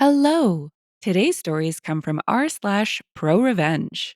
Hello! Today's stories come from r/ProRevenge.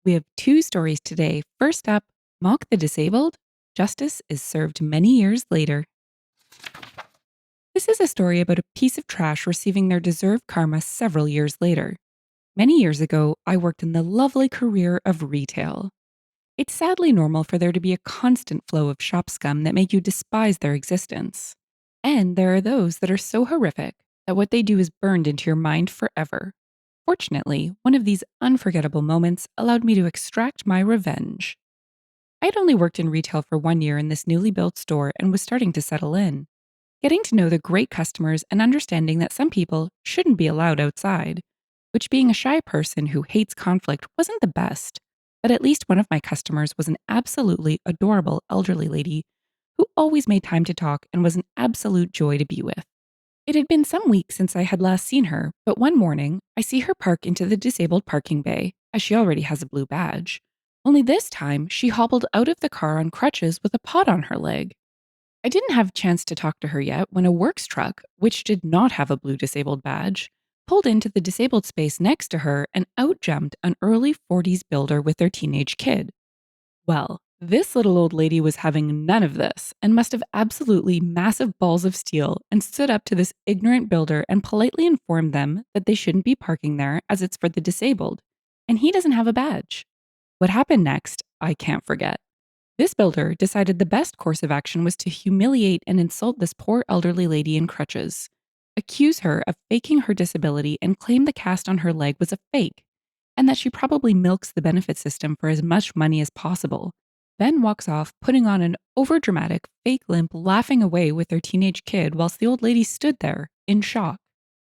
We have two stories today. First up, Mock the Disabled. Justice is served many years later. This is a story about a piece of trash receiving their deserved karma several years later. Many years ago, I worked in the lovely career of retail. It's sadly normal for there to be a constant flow of shop scum that make you despise their existence. And there are those that are so horrific that what they do is burned into your mind forever. Fortunately, one of these unforgettable moments allowed me to extract my revenge. I had only worked in retail for 1 year in this newly built store and was starting to settle in. Getting to know the great customers and understanding that some people shouldn't be allowed outside, which being a shy person who hates conflict wasn't the best. But at least one of my customers was an absolutely adorable elderly lady who always made time to talk and was an absolute joy to be with. It had been some weeks since I had last seen her, but one morning I see her park into the disabled parking bay, as she already has a blue badge. Only this time, she hobbled out of the car on crutches with a pot on her leg. I didn't have a chance to talk to her yet when a works truck, which did not have a blue disabled badge, pulled into the disabled space next to her and outjumped an early 40s builder with their teenage kid. Well, this little old lady was having none of this and must have absolutely massive balls of steel and stood up to this ignorant builder and politely informed them that they shouldn't be parking there as it's for the disabled, and he doesn't have a badge. What happened next, I can't forget. This builder decided the best course of action was to humiliate and insult this poor elderly lady in crutches, accuse her of faking her disability, and claim the cast on her leg was a fake, and that she probably milks the benefit system for as much money as possible. Then walks off, putting on an overdramatic fake limp, laughing away with their teenage kid whilst the old lady stood there, in shock.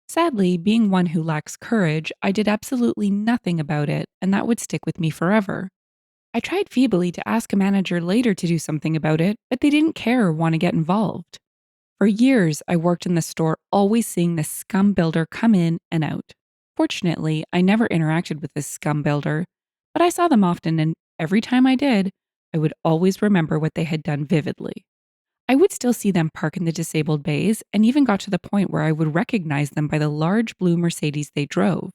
Sadly, being one who lacks courage, I did absolutely nothing about it, and that would stick with me forever. I tried feebly to ask a manager later to do something about it, but they didn't care or want to get involved. For years, I worked in the store, always seeing this scum builder come in and out. Fortunately, I never interacted with this scum builder, but I saw them often, and every time I did, I would always remember what they had done vividly. I would still see them park in the disabled bays, and even got to the point where I would recognize them by the large blue Mercedes they drove.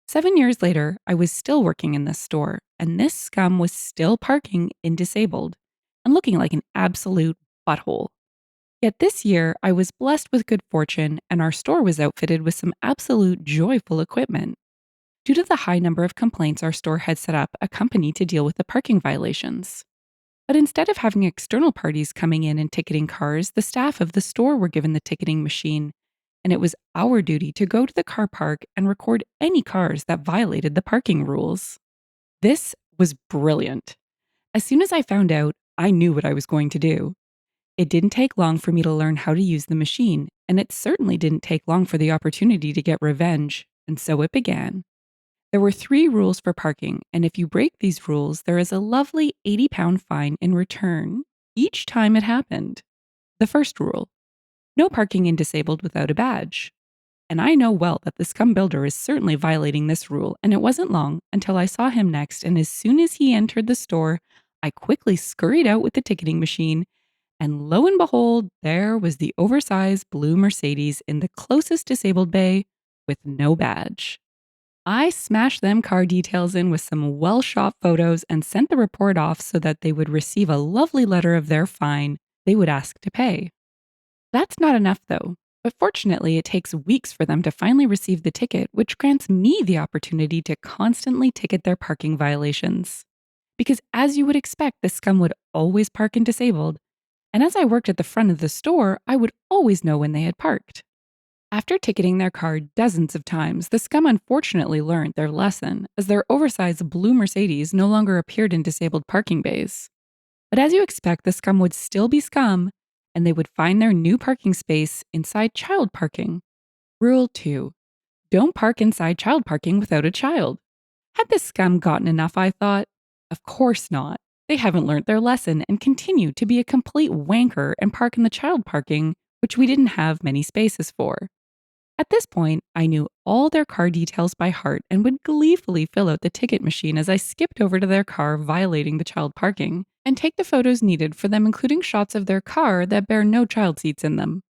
7 years later, I was still working in this store, and this scum was still parking in disabled and looking like an absolute butthole. Yet this year, I was blessed with good fortune, and our store was outfitted with some absolute joyful equipment. Due to the high number of complaints, our store had set up a company to deal with the parking violations. But instead of having external parties coming in and ticketing cars, the staff of the store were given the ticketing machine, and it was our duty to go to the car park and record any cars that violated the parking rules. This was brilliant. As soon as I found out, I knew what I was going to do. It didn't take long for me to learn how to use the machine, and it certainly didn't take long for the opportunity to get revenge, and so it began. There were 3 rules for parking, and if you break these rules, there is a lovely £80 fine in return each time it happened. The first rule: no parking in disabled without a badge. And I know well that the scum builder is certainly violating this rule, and it wasn't long until I saw him next, and as soon as he entered the store, I quickly scurried out with the ticketing machine, and lo and behold, there was the oversized blue Mercedes in the closest disabled bay with no badge. I smashed them car details in with some well shot photos and sent the report off so that they would receive a lovely letter of their fine they would ask to pay. That's not enough though, but fortunately it takes weeks for them to finally receive the ticket, which grants me the opportunity to constantly ticket their parking violations. Because as you would expect, the scum would always park in disabled, and as I worked at the front of the store, I would always know when they had parked. After ticketing their car dozens of times, the scum unfortunately learned their lesson, as their oversized blue Mercedes no longer appeared in disabled parking bays. But as you expect, the scum would still be scum, and they would find their new parking space inside child parking. Rule 2: don't park inside child parking without a child. Had the scum gotten enough, I thought? Of course not. They haven't learned their lesson and continue to be a complete wanker and park in the child parking, which we didn't have many spaces for. At this point, I knew all their car details by heart and would gleefully fill out the ticket machine as I skipped over to their car violating the child parking and take the photos needed for them, including shots of their car that bear no child seats in them.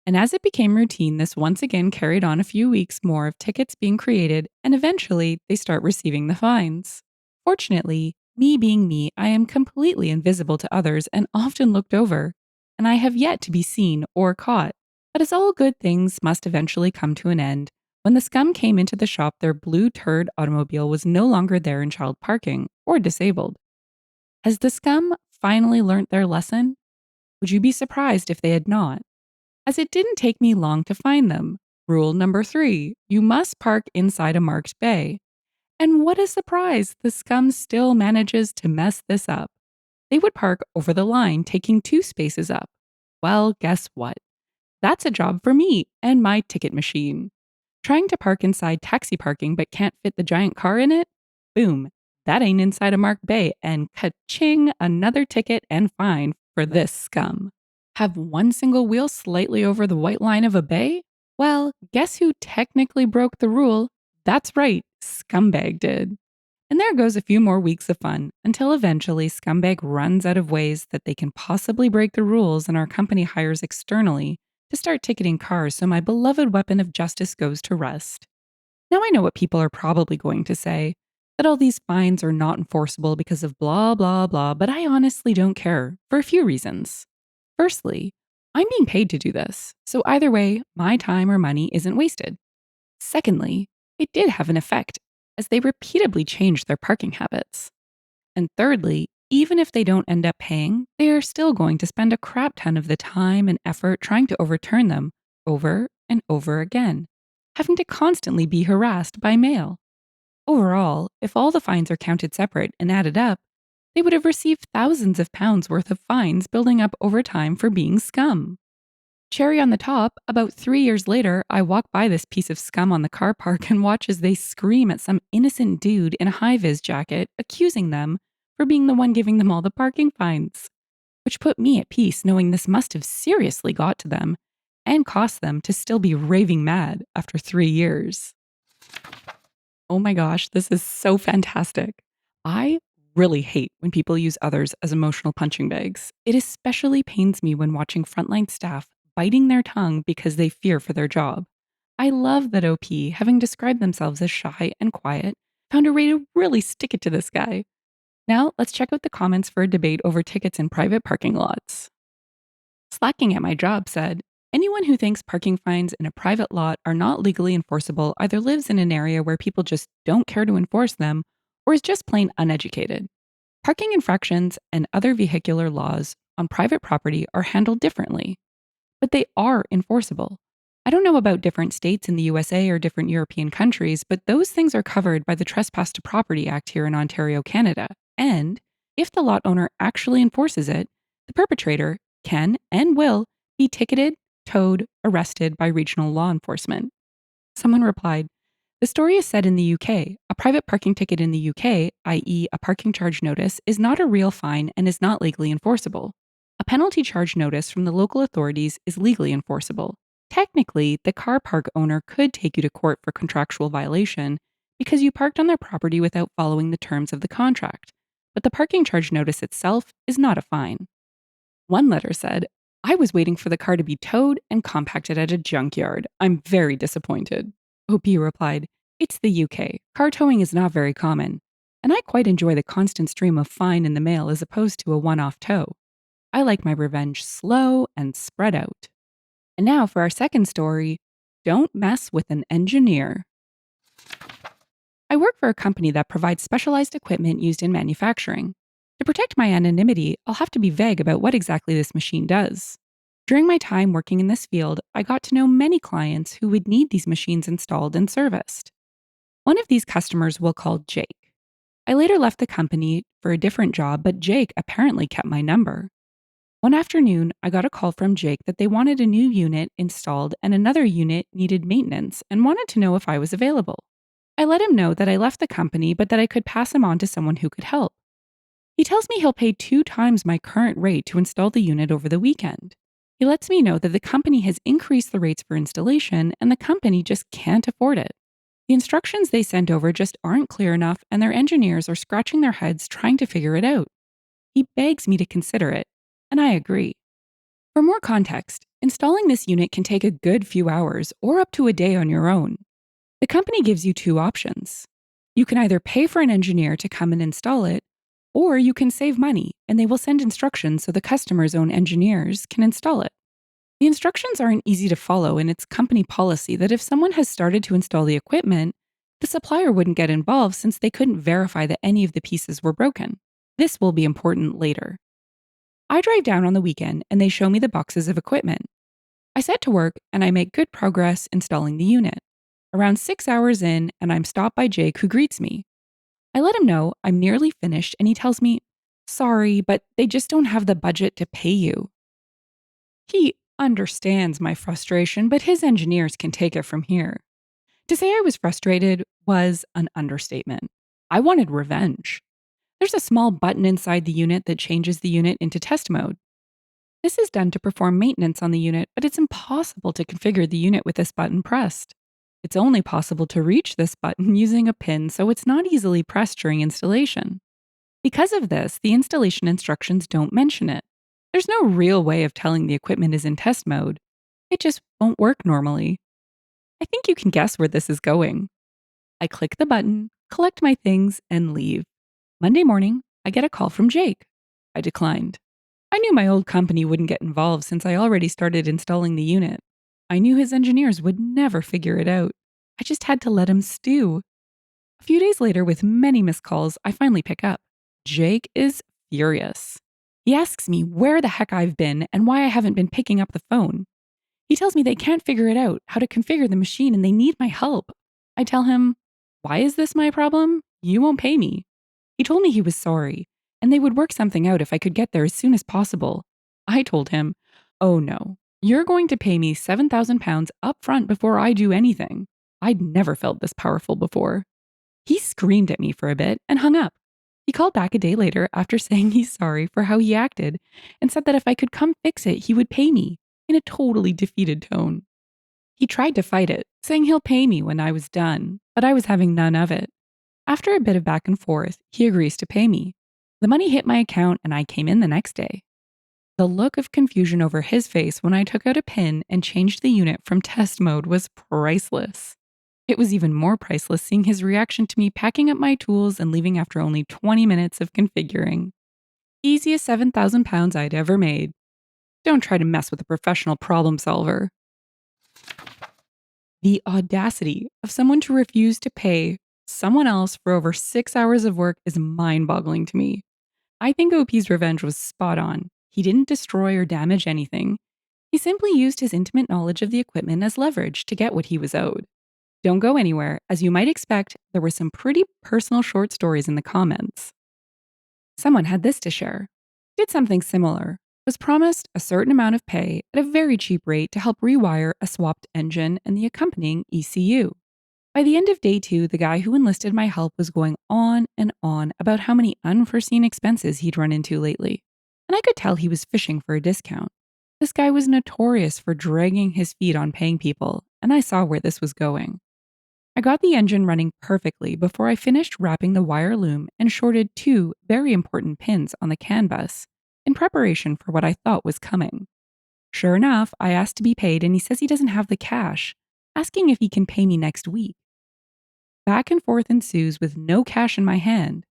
And as it became routine, this once again carried on a few weeks more of tickets being created, and eventually they start receiving the fines. Fortunately, me being me, I am completely invisible to others and often looked over, and I have yet to be seen or caught. But as all good things must eventually come to an end, when the scum came into the shop, their blue turd automobile was no longer there in child parking or disabled. Has the scum finally learnt their lesson? Would you be surprised if they had not? As it didn't take me long to find them. Rule number 3, you must park inside a marked bay. And what a surprise, the scum still manages to mess this up. They would park over the line, taking 2 spaces up. Well, guess what? That's a job for me and my ticket machine. Trying to park inside taxi parking but can't fit the giant car in it? Boom, that ain't inside a marked bay, and ka-ching, another ticket and fine for this scum. Have one single wheel slightly over the white line of a bay? Well, guess who technically broke the rule? That's right, Scumbag did. And there goes a few more weeks of fun until eventually Scumbag runs out of ways that they can possibly break the rules, and our company hires externally to start ticketing cars, so my beloved weapon of justice goes to rest. Now I know what people are probably going to say, that all these fines are not enforceable because of blah, blah, blah, but I honestly don't care for a few reasons. Firstly, I'm being paid to do this, so either way, my time or money isn't wasted. Secondly, it did have an effect, as they repeatedly changed their parking habits. And thirdly, even if they don't end up paying, they are still going to spend a crap ton of the time and effort trying to overturn them over and over again, having to constantly be harassed by mail. Overall, if all the fines are counted separate and added up, they would have received thousands of pounds worth of fines building up over time for being scum. Cherry on the top, about 3 years later, I walk by this piece of scum on the car park and watch as they scream at some innocent dude in a high vis jacket, accusing them for being the one giving them all the parking fines. Which put me at peace knowing this must have seriously got to them and cost them to still be raving mad after 3 years. Oh my gosh, this is so fantastic. I really hate when people use others as emotional punching bags. It especially pains me when watching frontline staff biting their tongue because they fear for their job. I love that OP, having described themselves as shy and quiet, found a way to really stick it to this guy. Now, let's check out the comments for a debate over tickets in private parking lots. Slacking at my job said, anyone who thinks parking fines in a private lot are not legally enforceable either lives in an area where people just don't care to enforce them or is just plain uneducated. Parking infractions and other vehicular laws on private property are handled differently, but they are enforceable. I don't know about different states in the USA or different European countries, but those things are covered by the Trespass to Property Act here in Ontario, Canada. And if the lot owner actually enforces it, the perpetrator can and will be ticketed, towed, arrested by regional law enforcement. Someone replied, the story is set in the UK. A private parking ticket in the UK, i.e., a parking charge notice, is not a real fine and is not legally enforceable. A penalty charge notice from the local authorities is legally enforceable. Technically, the car park owner could take you to court for contractual violation because you parked on their property without following the terms of the contract, but the parking charge notice itself is not a fine. One letter said, I was waiting for the car to be towed and compacted at a junkyard. I'm very disappointed. OP replied, it's the UK. Car towing is not very common, and I quite enjoy the constant stream of fine in the mail as opposed to a one-off tow. I like my revenge slow and spread out. And now for our second story, don't mess with an engineer. I work for a company that provides specialized equipment used in manufacturing. To protect my anonymity, I'll have to be vague about what exactly this machine does. During my time working in this field, I got to know many clients who would need these machines installed and serviced. One of these customers we'll call Jake. I later left the company for a different job, but Jake apparently kept my number. One afternoon, I got a call from Jake that they wanted a new unit installed and another unit needed maintenance and wanted to know if I was available. I let him know that I left the company, but that I could pass him on to someone who could help. He tells me he'll pay 2 times my current rate to install the unit over the weekend. He lets me know that the company has increased the rates for installation and the company just can't afford it. The instructions they sent over just aren't clear enough, and their engineers are scratching their heads trying to figure it out. He begs me to consider it, and I agree. For more context, Installing this unit can take a good few hours or up to a day on your own. The company gives you two options. You can either pay for an engineer to come and install it, or you can save money and they will send instructions so the customer's own engineers can install it. The instructions aren't easy to follow, and it's company policy that if someone has started to install the equipment, the supplier wouldn't get involved since they couldn't verify that any of the pieces were broken. This will be important later. I drive down on the weekend and they show me the boxes of equipment. I set to work and I make good progress installing the unit. Around 6 hours in, and I'm stopped by Jake, who greets me. I let him know I'm nearly finished, and he tells me, "Sorry, but they just don't have the budget to pay you." He understands my frustration, but his engineers can take it from here. To say I was frustrated was an understatement. I wanted revenge. There's a small button inside the unit that changes the unit into test mode. This is done to perform maintenance on the unit, but it's impossible to configure the unit with this button pressed. It's only possible to reach this button using a pin, so it's not easily pressed during installation. Because of this, the installation instructions don't mention it. There's no real way of telling the equipment is in test mode. It just won't work normally. I think you can guess where this is going. I click the button, collect my things, and leave. Monday morning, I get a call from Jake. I declined. I knew my old company wouldn't get involved since I already started installing the unit. I knew his engineers would never figure it out. I just had to let him stew. A few days later, with many missed calls, I finally pick up. Jake is furious. He asks me where the heck I've been and why I haven't been picking up the phone. He tells me they can't figure it out, how to configure the machine, and they need my help. I tell him, "Why is this my problem? You won't pay me." He told me he was sorry, and they would work something out if I could get there as soon as possible. I told him, "Oh no, you're going to pay me £7,000 up front before I do anything." I'd never felt this powerful before. He screamed at me for a bit and hung up. He called back a day later after saying he's sorry for how he acted and said that if I could come fix it, he would pay me, in a totally defeated tone. He tried to fight it, saying he'll pay me when I was done, but I was having none of it. After a bit of back and forth, he agrees to pay me. The money hit my account and I came in the next day. The look of confusion over his face when I took out a pin and changed the unit from test mode was priceless. It was even more priceless seeing his reaction to me packing up my tools and leaving after only 20 minutes of configuring. Easiest £7,000 I'd ever made. Don't try to mess with a professional problem solver. The audacity of someone to refuse to pay someone else for over 6 hours of work is mind-boggling to me. I think OP's revenge was spot on. He didn't destroy or damage anything. He simply used his intimate knowledge of the equipment as leverage to get what he was owed. Don't go anywhere. As you might expect, there were some pretty personal short stories in the comments. Someone had this to share. Did something similar. Was promised a certain amount of pay at a very cheap rate to help rewire a swapped engine and the accompanying ECU. By the end of day 2, the guy who enlisted my help was going on and on about how many unforeseen expenses he'd run into lately. And I could tell he was fishing for a discount. This guy was notorious for dragging his feet on paying people, and I saw where this was going. I got the engine running perfectly before I finished wrapping the wire loom and shorted 2 very important pins on the CAN bus in preparation for what I thought was coming. Sure enough, I asked to be paid and he says he doesn't have the cash, asking if he can pay me next week. Back and forth ensues with no cash in my hand.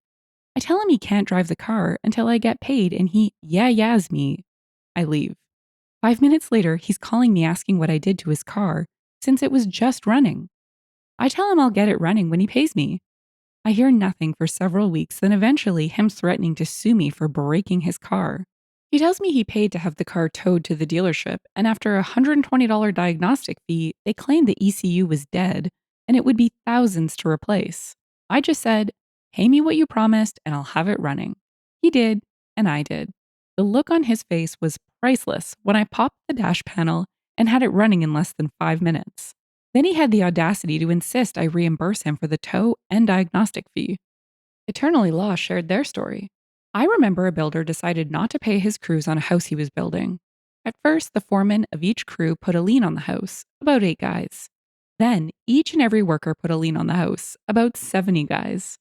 I tell him he can't drive the car until I get paid and he yahs me. I leave. 5 minutes later, he's calling me asking what I did to his car since it was just running. I tell him I'll get it running when he pays me. I hear nothing for several weeks, then eventually him threatening to sue me for breaking his car. He tells me he paid to have the car towed to the dealership, and after a $120 diagnostic fee, they claimed the ECU was dead, and it would be thousands to replace. I just said, "Pay me what you promised, and I'll have it running." He did, and I did. The look on his face was priceless when I popped the dash panel and had it running in less than 5 minutes. Then he had the audacity to insist I reimburse him for the tow and diagnostic fee. Eternally Lost shared their story. I remember a builder decided not to pay his crews on a house he was building. At first, the foreman of each crew put a lien on the house, about 8 guys. Then, each and every worker put a lien on the house, about 70 guys.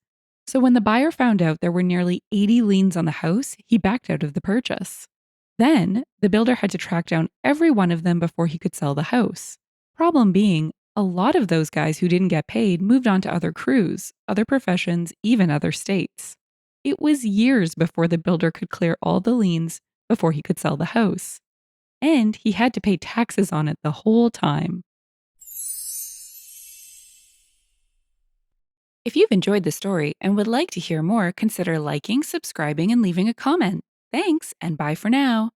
So when the buyer found out there were nearly 80 liens on the house, he backed out of the purchase. Then, the builder had to track down every one of them before he could sell the house. Problem being, a lot of those guys who didn't get paid moved on to other crews, other professions, even other states. It was years before the builder could clear all the liens before he could sell the house. And he had to pay taxes on it the whole time. If you've enjoyed the story and would like to hear more, consider liking, subscribing, and leaving a comment. Thanks, and bye for now.